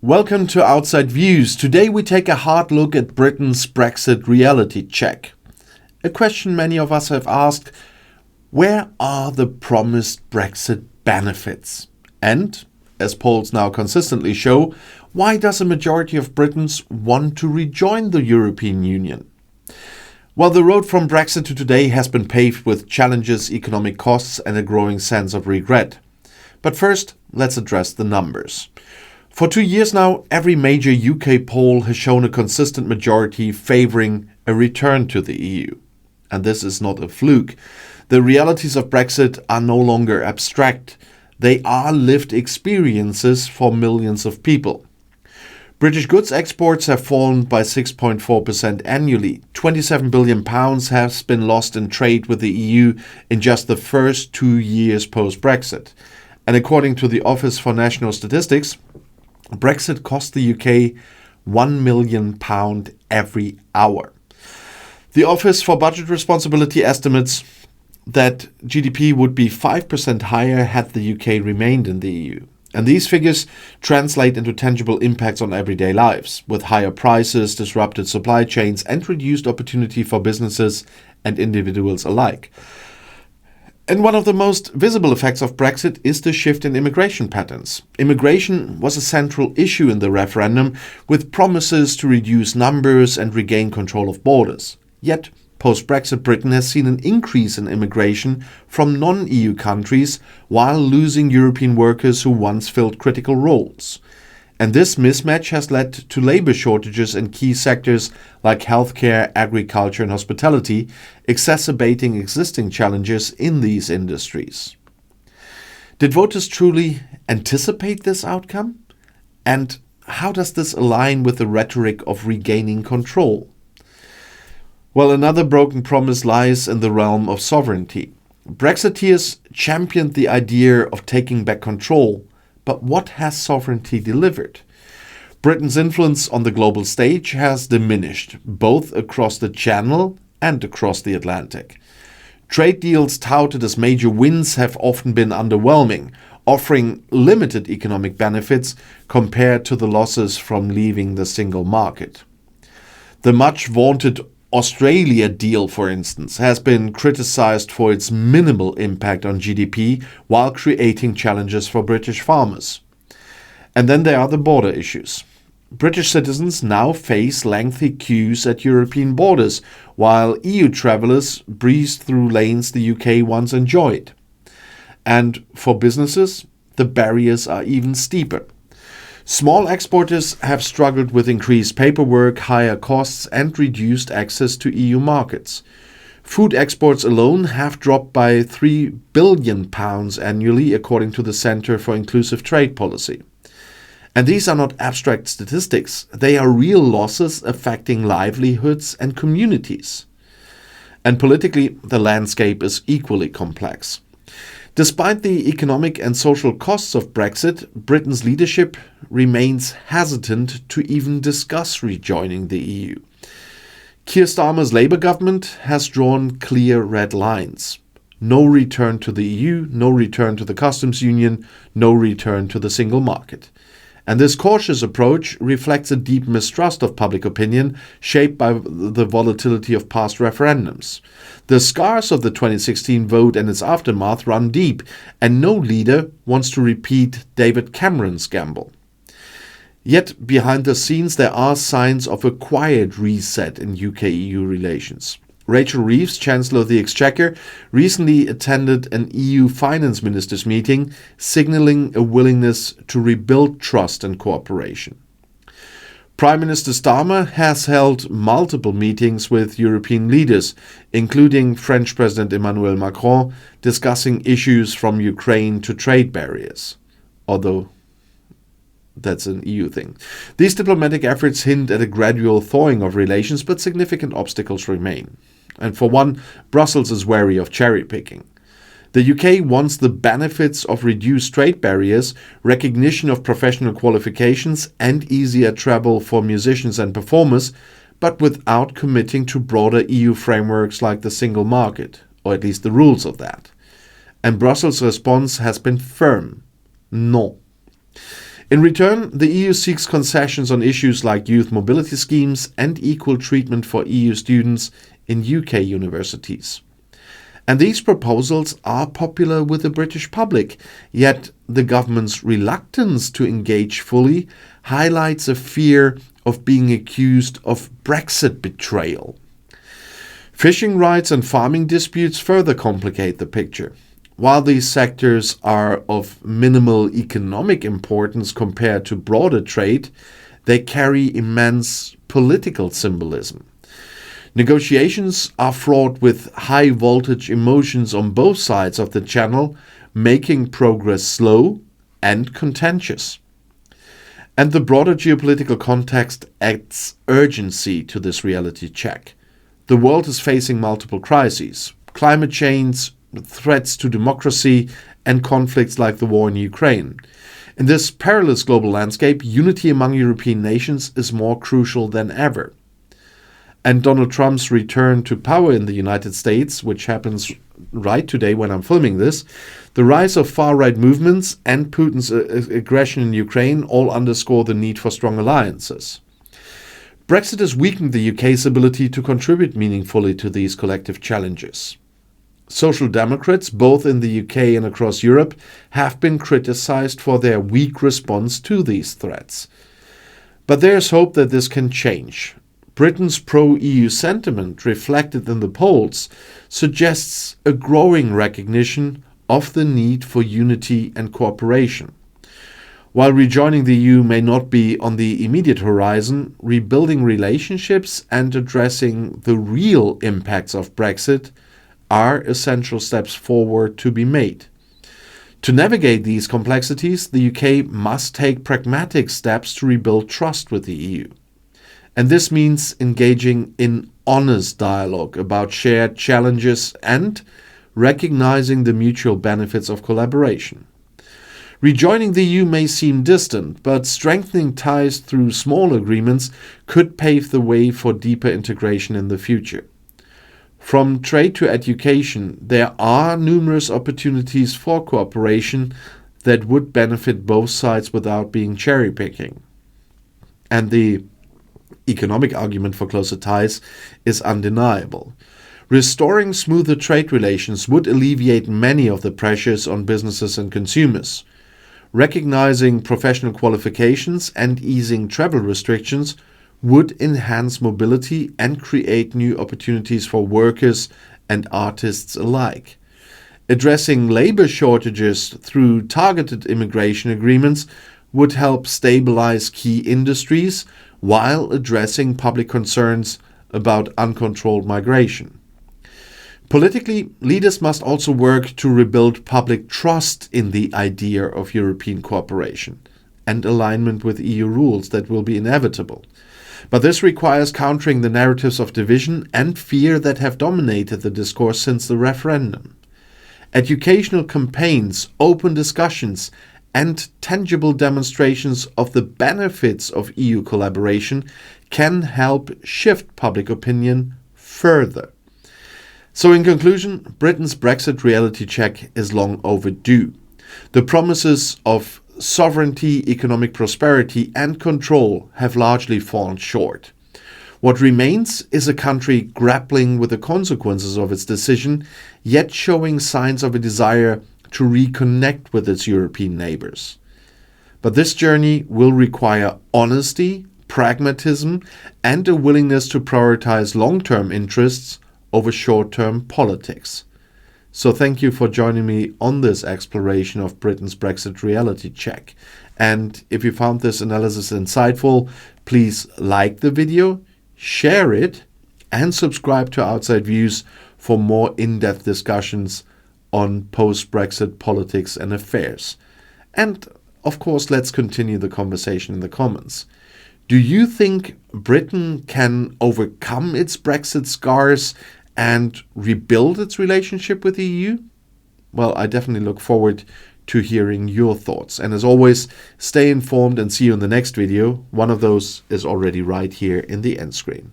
Welcome to Outside Views. Today we take a hard look at Britain's Brexit reality check. A question many of us have asked: where are the promised Brexit benefits? And, as polls now consistently show, why does a majority of Britons want to rejoin the European Union? Well, the road from Brexit to today has been paved with challenges, economic costs, and a growing sense of regret. But first, let's address the numbers. For 2 years now, every major UK poll has shown a consistent majority favouring a return to the EU. And this is not a fluke. The realities of Brexit are no longer abstract. They are lived experiences for millions of people. British goods exports have fallen by 6.4% annually. £27 billion has been lost in trade with the EU in just the first 2 years post-Brexit. And according to the Office for National Statistics, Brexit cost the UK £1 million every hour. The Office for Budget Responsibility estimates that GDP would be 5% higher had the UK remained in the EU. And these figures translate into tangible impacts on everyday lives, with higher prices, disrupted supply chains, and reduced opportunity for businesses and individuals alike. And one of the most visible effects of Brexit is the shift in immigration patterns. Immigration was a central issue in the referendum, with promises to reduce numbers and regain control of borders. Yet, post-Brexit, Britain has seen an increase in immigration from non-EU countries while losing European workers who once filled critical roles. And this mismatch has led to labour shortages in key sectors like healthcare, agriculture and hospitality, exacerbating existing challenges in these industries. Did voters truly anticipate this outcome? And how does this align with the rhetoric of regaining control? Well, another broken promise lies in the realm of sovereignty. Brexiteers championed the idea of taking back control. But what has sovereignty delivered? Britain's influence on the global stage has diminished, both across the Channel and across the Atlantic. Trade deals touted as major wins have often been underwhelming, offering limited economic benefits compared to the losses from leaving the single market. The much vaunted Australia deal, for instance, has been criticized for its minimal impact on GDP while creating challenges for British farmers. And then there are the border issues. British citizens now face lengthy queues at European borders, while EU travellers breeze through lanes the UK once enjoyed. And for businesses, the barriers are even steeper. Small exporters have struggled with increased paperwork, higher costs, and reduced access to EU markets. Food exports alone have dropped by £3 billion annually, according to the Centre for Inclusive Trade Policy. And these are not abstract statistics, they are real losses affecting livelihoods and communities. And politically, the landscape is equally complex. Despite the economic and social costs of Brexit, Britain's leadership remains hesitant to even discuss rejoining the EU. Keir Starmer's Labour government has drawn clear red lines. No return to the EU, no return to the customs union, no return to the single market. And this cautious approach reflects a deep mistrust of public opinion shaped by the volatility of past referendums. The scars of the 2016 vote and its aftermath run deep, and no leader wants to repeat David Cameron's gamble. Yet, behind the scenes, there are signs of a quiet reset in UK-EU relations. Rachel Reeves, Chancellor of the Exchequer, recently attended an EU finance ministers meeting, signalling a willingness to rebuild trust and cooperation. Prime Minister Starmer has held multiple meetings with European leaders, including French President Emmanuel Macron, discussing issues from Ukraine to trade barriers, although that's an EU thing. These diplomatic efforts hint at a gradual thawing of relations, but significant obstacles remain. And for one, Brussels is wary of cherry-picking. The UK wants the benefits of reduced trade barriers, recognition of professional qualifications, and easier travel for musicians and performers, but without committing to broader EU frameworks like the single market, or at least the rules of that. And Brussels' response has been firm: no. In return, the EU seeks concessions on issues like youth mobility schemes and equal treatment for EU students in UK universities. And these proposals are popular with the British public, yet the government's reluctance to engage fully highlights a fear of being accused of Brexit betrayal. Fishing rights and farming disputes further complicate the picture. While these sectors are of minimal economic importance compared to broader trade, they carry immense political symbolism. Negotiations are fraught with high-voltage emotions on both sides of the channel, making progress slow and contentious. And the broader geopolitical context adds urgency to this reality check. The world is facing multiple crises: climate change, threats to democracy, and conflicts like the war in Ukraine. In this perilous global landscape, unity among European nations is more crucial than ever. And Donald Trump's return to power in the United States, which happens right today when I'm filming this, the rise of far-right movements and Putin's aggression in Ukraine all underscore the need for strong alliances. Brexit has weakened the UK's ability to contribute meaningfully to these collective challenges. Social Democrats, both in the UK and across Europe, have been criticized for their weak response to these threats. But there's hope that this can change. Britain's pro-EU sentiment, reflected in the polls, suggests a growing recognition of the need for unity and cooperation. While rejoining the EU may not be on the immediate horizon, rebuilding relationships and addressing the real impacts of Brexit are essential steps forward to be made. To navigate these complexities, the UK must take pragmatic steps to rebuild trust with the EU. And this means engaging in honest dialogue about shared challenges and recognizing the mutual benefits of collaboration. Rejoining the EU may seem distant, but strengthening ties through small agreements could pave the way for deeper integration in the future. From trade to education, there are numerous opportunities for cooperation that would benefit both sides without being cherry-picking. And the economic argument for closer ties is undeniable. Restoring smoother trade relations would alleviate many of the pressures on businesses and consumers. Recognizing professional qualifications and easing travel restrictions would enhance mobility and create new opportunities for workers and artists alike. Addressing labor shortages through targeted immigration agreements would help stabilize key industries while addressing public concerns about uncontrolled migration. Politically, leaders must also work to rebuild public trust in the idea of European cooperation and alignment with EU rules that will be inevitable. But this requires countering the narratives of division and fear that have dominated the discourse since the referendum. Educational campaigns, open discussions, and tangible demonstrations of the benefits of EU collaboration can help shift public opinion further. So in conclusion, Britain's Brexit reality check is long overdue. The promises of sovereignty, economic prosperity, and control have largely fallen short. What remains is a country grappling with the consequences of its decision, yet showing signs of a desire to reconnect with its European neighbors. But this journey will require honesty, pragmatism, and a willingness to prioritize long-term interests over short-term politics. So thank you for joining me on this exploration of Britain's Brexit reality check. And if you found this analysis insightful, please like the video, share it, and subscribe to Outside Views for more in-depth discussions on post-Brexit politics and affairs. And of course, let's continue the conversation in the comments. Do you think Britain can overcome its Brexit scars and rebuild its relationship with the EU? Well, I definitely look forward to hearing your thoughts. And as always, stay informed and see you in the next video. One of those is already right here in the end screen.